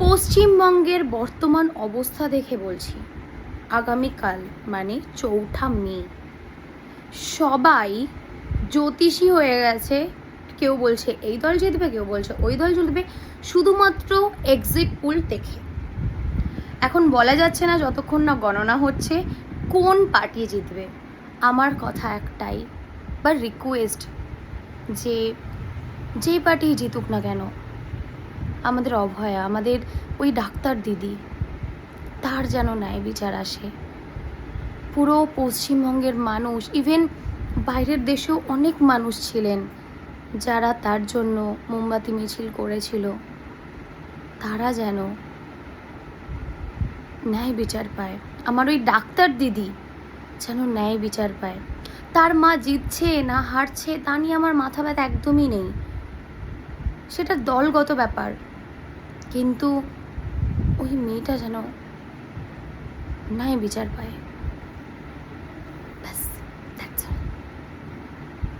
পশ্চিমবঙ্গের বর্তমান অবস্থা দেখে বলছি, আগামীকাল মানে ৪ঠা মে সবাই জ্যোতিষী হয়ে গেছে। কেউ বলছে এই দল জিতবে, কেউ বলছে ওই দল জিতবে, শুধুমাত্র এক্সিট পোল দেখে। এখন বলা যাচ্ছে না যতক্ষণ না গণনা হচ্ছে কোন পার্টি জিতবে। আমার কথা একটাই বা রিকোয়েস্ট, যে যেই পার্টি জিতুক না কেন, আমাদের অভয়া, আমাদের ওই ডাক্তার দিদি, তার যেন ন্যায় বিচার আসে। পুরো পশ্চিমবঙ্গের মানুষ, ইভেন বাইরের দেশেও অনেক মানুষ ছিলেন যারা তার জন্য মোমবাতি মিছিল করেছিল, তারা যেন ন্যায় বিচার পায়। আমার ওই ডাক্তার দিদি যেন ন্যায় বিচার পায়। তার মা জিতছে না হারছে তা নিয়ে আমার মাথা ব্যথা একদমই নেই, সেটা দলগত ব্যাপার, কিন্তু ওই মেয়েটা যেন ন্যায় বিচার পায়।